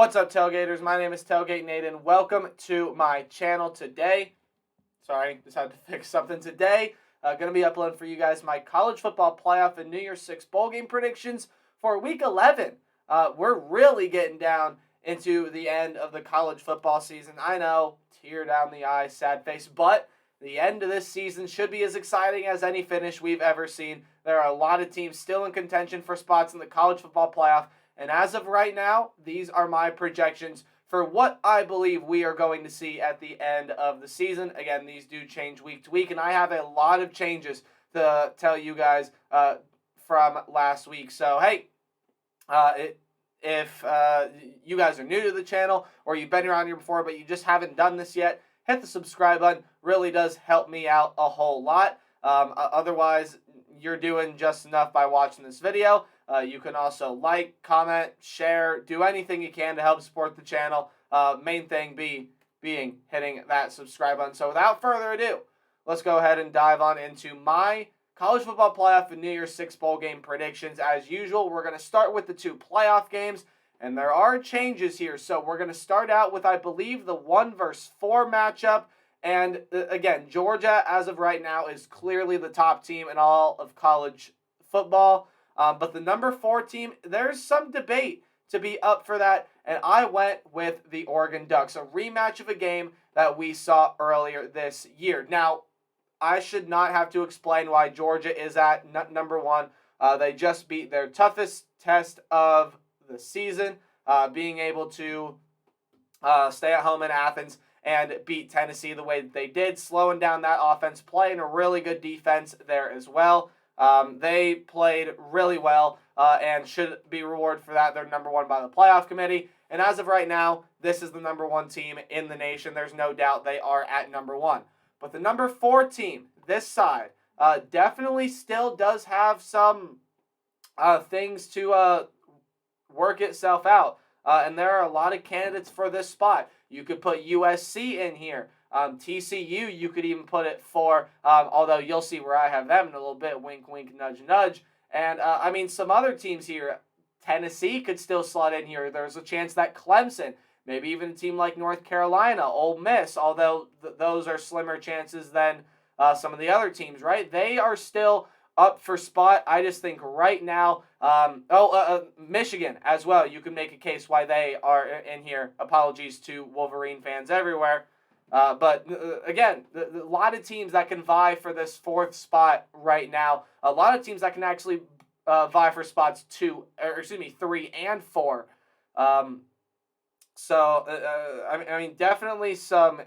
What's up, Tailgaters? My name is Tailgate Nathan. Welcome to my channel today. Sorry, just had to fix something today. Going to be uploading for you guys my college football playoff and New Year's Six bowl game predictions for Week 11. We're really getting down into the end of the college football season. I know, tear down the eye, sad face, but the end of this season should be as exciting as any finish we've ever seen. There are a lot of teams still in contention for spots in the college football playoff. And as of right now, these are my projections for what I believe we are going to see at the end of the season. Again, these do change week to week, and I have a lot of changes to tell you guys from last week. So, hey, if you guys are new to the channel or you've been around here before but you just haven't done this yet, hit the subscribe button. Really does help me out a whole lot. Otherwise, you're doing just enough by watching this video. You can also like, comment, share, do anything you can to help support the channel. Main thing being hitting that subscribe button. So without further ado, let's go ahead and dive on into my college football playoff and New Year's Six bowl game predictions. As usual, we're going to start with the two playoff games, and there are changes here. So we're going to start out with, I believe, the 1 versus 4 matchup. And again, Georgia, as of right now, is clearly the top team in all of college football. But the number 4 team, there's some debate to be up for that, and I went with the Oregon Ducks, a rematch of a game that we saw earlier this year. Now, I should not have to explain why Georgia is at number 1. They just beat their toughest test of the season, being able to stay at home in Athens and beat Tennessee the way that they did, slowing down that offense, playing a really good defense there as well. They played really well and should be rewarded for that. They're number 1 by the playoff committee. And as of right now, this is the number 1 team in the nation. There's no doubt they are at number 1. But the number 4 team, this side, definitely still does have some things to work itself out. And there are a lot of candidates for this spot. You could put USC in here. TCU, you could even put it for, although you'll see where I have them in a little bit, wink, wink, nudge, nudge. And, I mean, some other teams here, Tennessee could still slot in here. There's a chance that Clemson, maybe even a team like North Carolina, Ole Miss, although those are slimmer chances than some of the other teams, right? They are still up for spot. I just think right now, Michigan as well. You can make a case why they are in here. Apologies to Wolverine fans everywhere. But again, a lot of teams that can vie for this 4th spot right now. A lot of teams that can actually vie for spots 3 and 4. I mean, definitely some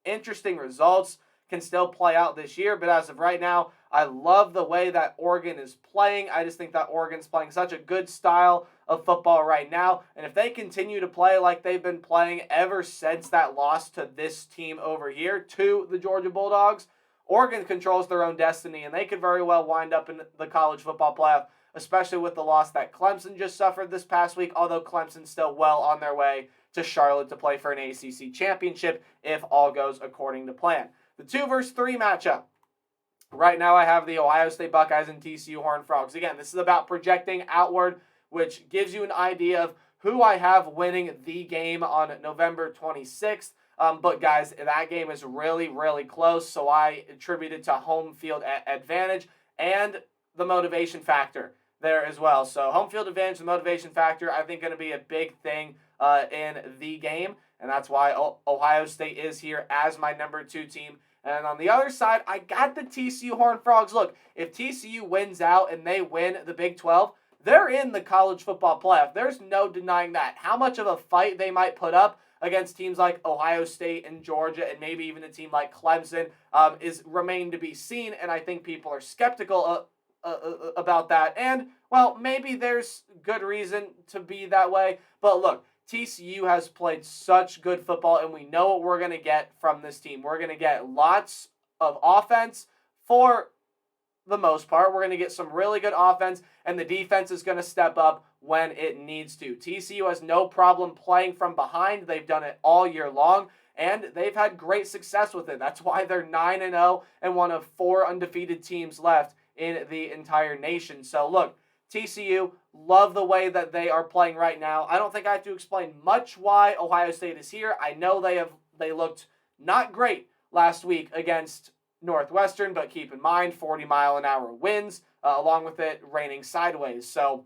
interesting results can still play out this year. But as of right now, I love the way that Oregon is playing. I just think that Oregon's playing such a good style of football right now. And if they continue to play like they've been playing ever since that loss to this team over here, to the Georgia Bulldogs, Oregon controls their own destiny, and they could very well wind up in the college football playoff, especially with the loss that Clemson just suffered this past week, although Clemson's still well on their way to Charlotte to play for an ACC championship if all goes according to plan. The 2 versus 3 matchup. Right now I have the Ohio State Buckeyes and TCU Horned Frogs. Again, this is about projecting outward, which gives you an idea of who I have winning the game on November 26th. But guys, that game is really, really close, so I attribute it to home field advantage and the motivation factor there as well. So home field advantage, the motivation factor, I think going to be a big thing in the game, and that's why Ohio State is here as my number 2 team. And on the other side, I got the TCU Horned Frogs. Look, if TCU wins out and they win the Big 12, they're in the college football playoff. There's no denying that. How much of a fight they might put up against teams like Ohio State and Georgia and maybe even a team like Clemson is remain to be seen, and I think people are skeptical about that. And, well, maybe there's good reason to be that way. But look, TCU has played such good football, and we know what we're going to get from this team. We're going to get lots of offense for the most part. We're going to get some really good offense, and the defense is going to step up when it needs to. TCU has no problem playing from behind. They've done it all year long, and they've had great success with it. That's why they're 9-0 and one of 4 undefeated teams left in the entire nation. So, look, TCU, love the way that they are playing right now. I don't think I have to explain much why Ohio State is here. I know they looked not great last week against Northwestern, but keep in mind 40-mile-an-hour winds, along with it raining sideways. So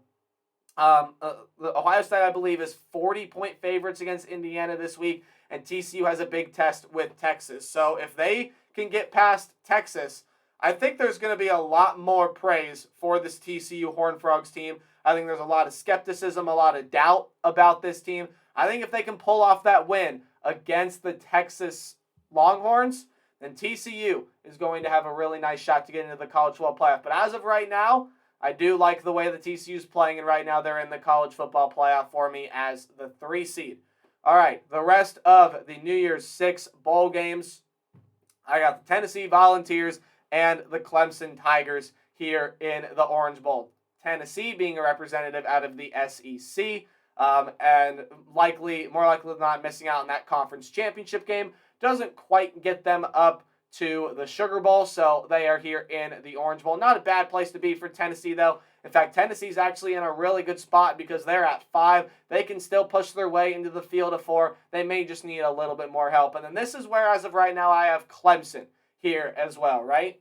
Ohio State, I believe, is 40-point favorites against Indiana this week, and TCU has a big test with Texas. So if they can get past Texas, I think there's going to be a lot more praise for this TCU Horned Frogs team. I think there's a lot of skepticism, a lot of doubt about this team. I think if they can pull off that win against the Texas Longhorns, then TCU is going to have a really nice shot to get into the college football playoff. But as of right now, I do like the way the TCU is playing, and right now they're in the college football playoff for me as the 3 seed. All right, the rest of the New Year's 6 bowl games, I got the Tennessee Volunteers and the Clemson Tigers here in the Orange Bowl. Tennessee being a representative out of the SEC, and more likely than not, missing out on that conference championship game. Doesn't quite get them up to the Sugar Bowl, so they are here in the Orange Bowl. Not a bad place to be for Tennessee, though. In fact, Tennessee's actually in a really good spot because they're at 5. They can still push their way into the field of 4. They may just need a little bit more help. And then this is where, as of right now, I have Clemson here as well, right?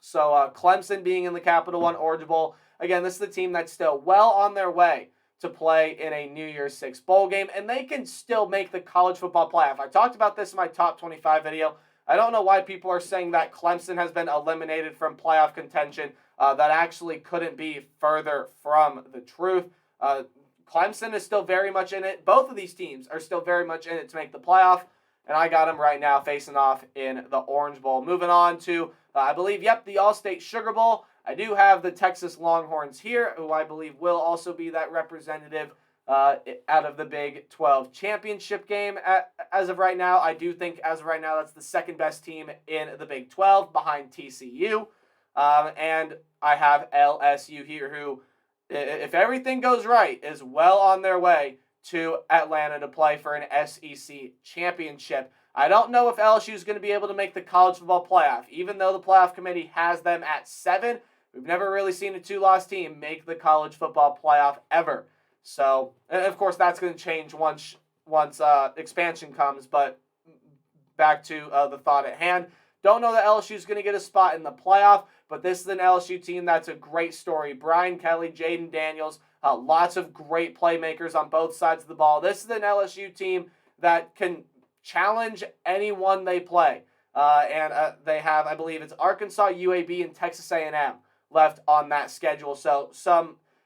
So Clemson being in the Capital One Orange Bowl. Again, this is the team that's still well on their way to play in a New Year's 6 bowl game, and they can still make the college football playoff. I talked about this in my top 25 video. I don't know why people are saying that Clemson has been eliminated from playoff contention. That actually couldn't be further from the truth. Clemson is still very much in it. Both of these teams are still very much in it to make the playoff, and I got them right now facing off in the Orange Bowl. Moving on to, I believe, the All-State Sugar Bowl. I do have the Texas Longhorns here, who I believe will also be that representative out of the Big 12 championship game. As of right now, I do think as of right now that's the second best team in the Big 12 behind TCU. And I have LSU here, who, if everything goes right, is well on their way to Atlanta to play for an SEC championship. I don't know if LSU is going to be able to make the college football playoff. Even though the playoff committee has them at 7, we've never really seen a 2-loss team make the college football playoff ever. So, and of course, that's going to change once expansion comes. But back to the thought at hand. Don't know that LSU is going to get a spot in the playoff, but this is an LSU team that's a great story. Brian Kelly, Jaden Daniels, lots of great playmakers on both sides of the ball. This is an LSU team that can challenge anyone they play. And they have, I believe it's Arkansas, UAB, and Texas A&M left on that schedule. So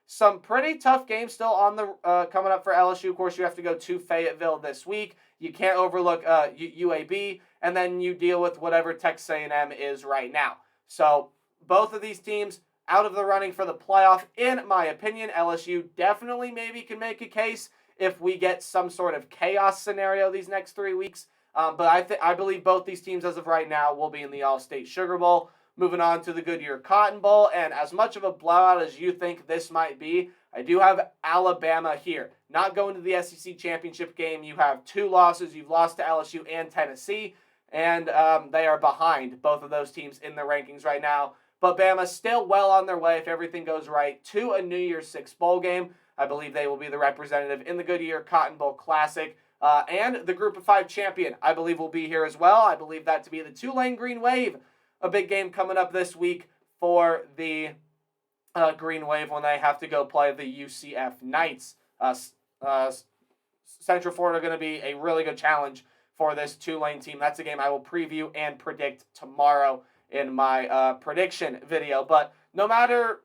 some pretty tough games still on the coming up for LSU. Of course, you have to go to Fayetteville this week. You can't overlook UAB, and then you deal with whatever Texas A&M is right now. So both of these teams out of the running for the playoff, in my opinion. LSU definitely maybe can make a case if we get some sort of chaos scenario these next 3 weeks. But I believe both these teams as of right now will be in the All-State Sugar Bowl. Moving on to the Goodyear Cotton Bowl, and as much of a blowout as you think this might be, I do have Alabama here. Not going to the SEC championship game. You have 2 losses. You've lost to LSU and Tennessee, and they are behind both of those teams in the rankings right now. But Bama's still well on their way, if everything goes right, to a New Year's 6 bowl game. I believe they will be the representative in the Goodyear Cotton Bowl Classic. And the Group of 5 champion, I believe, will be here as well. I believe that to be the Tulane Green Wave. A big game coming up this week for the Green Wave when they have to go play the UCF Knights. Central Florida going to be a really good challenge for this Tulane team. That's a game I will preview and predict tomorrow in my prediction video. But no matter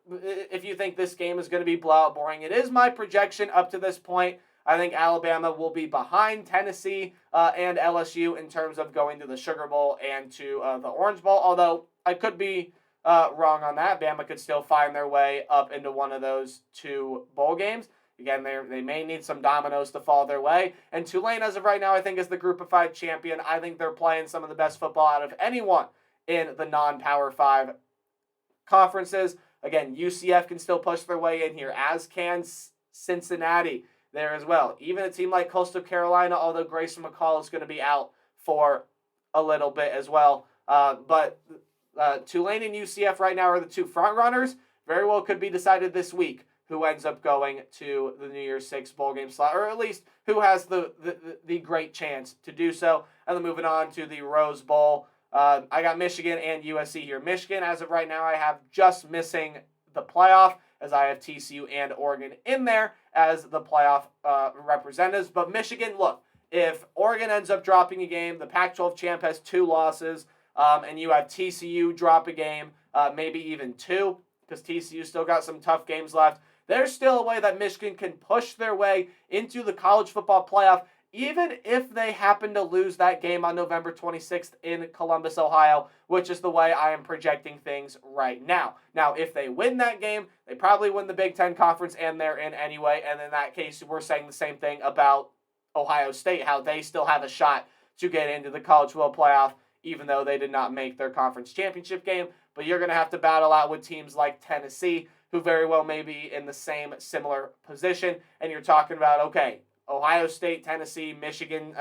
if you think this game is going to be blowout boring, it is my projection up to this point. I think Alabama will be behind Tennessee and LSU in terms of going to the Sugar Bowl and to the Orange Bowl, although I could be wrong on that. Bama could still find their way up into one of those 2 bowl games. Again, they may need some dominoes to fall their way. And Tulane, as of right now, I think is the Group of 5 champion. I think they're playing some of the best football out of anyone in the non-Power 5 conferences. Again, UCF can still push their way in here, as can Cincinnati there as well. Even a team like Coastal Carolina, although Grayson McCall is going to be out for a little bit as well. But Tulane and UCF right now are the 2 front runners. Very well could be decided this week who ends up going to the New Year's Six bowl game slot, or at least who has the great chance to do so. And then moving on to the Rose Bowl, I got Michigan and USC here. Michigan, as of right now, I have just missing the playoff, as I have TCU and Oregon in there as the playoff representatives. But Michigan, look, if Oregon ends up dropping a game, the Pac-12 champ has 2 losses, and you have TCU drop a game, maybe even 2, because TCU still got some tough games left. There's still a way that Michigan can push their way into the college football playoff, even if they happen to lose that game on November 26th in Columbus, Ohio, which is the way I am projecting things right now. Now, if they win that game, they probably win the Big Ten Conference, and they're in anyway, and in that case, we're saying the same thing about Ohio State, how they still have a shot to get into the college football playoff, even though they did not make their conference championship game. But you're going to have to battle out with teams like Tennessee, who very well may be in the same similar position. And you're talking about, okay, Ohio State, Tennessee, Michigan,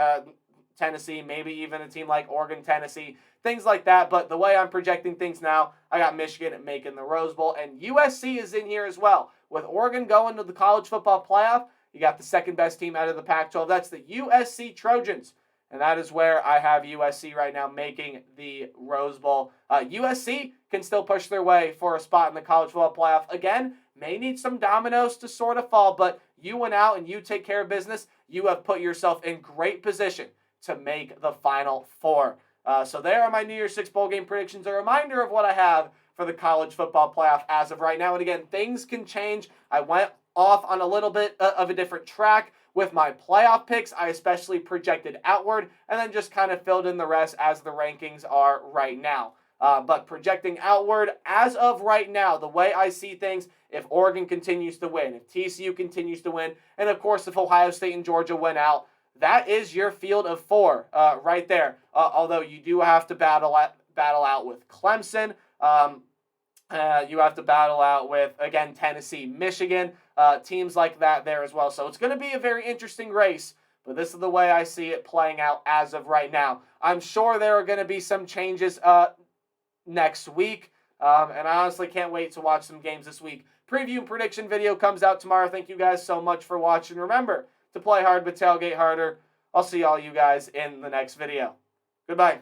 Tennessee, maybe even a team like Oregon, Tennessee, things like that. But the way I'm projecting things now, I got Michigan making the Rose Bowl, and USC is in here as well. With Oregon going to the college football playoff, you got the second best team out of the Pac-12. That's the USC Trojans. And that is where I have USC right now making the Rose Bowl. USC can still push their way for a spot in the college football playoff. Again, may need some dominoes to sort of fall, but you went out and you take care of business. You have put yourself in great position to make the Final Four. So there are my New Year's Six bowl game predictions. A reminder of what I have for the college football playoff as of right now. And again, things can change. I went off on a little bit of a different track with my playoff picks. I especially projected outward and then just kind of filled in the rest as the rankings are right now. But projecting outward as of right now, the way I see things, if Oregon continues to win, if TCU continues to win, and of course if Ohio State and Georgia win out, that is your field of 4 right there. Although you do have to battle out with Clemson. You have to battle out with, again, Tennessee, Michigan, teams like that there as well. So it's going to be a very interesting race, but this is the way I see it playing out as of right now. I'm sure there are going to be some changes next week, and I honestly can't wait to watch some games this week. Preview and prediction video comes out tomorrow. Thank you guys so much for watching. Remember to play hard but tailgate harder. I'll see all you guys in the next video. Goodbye.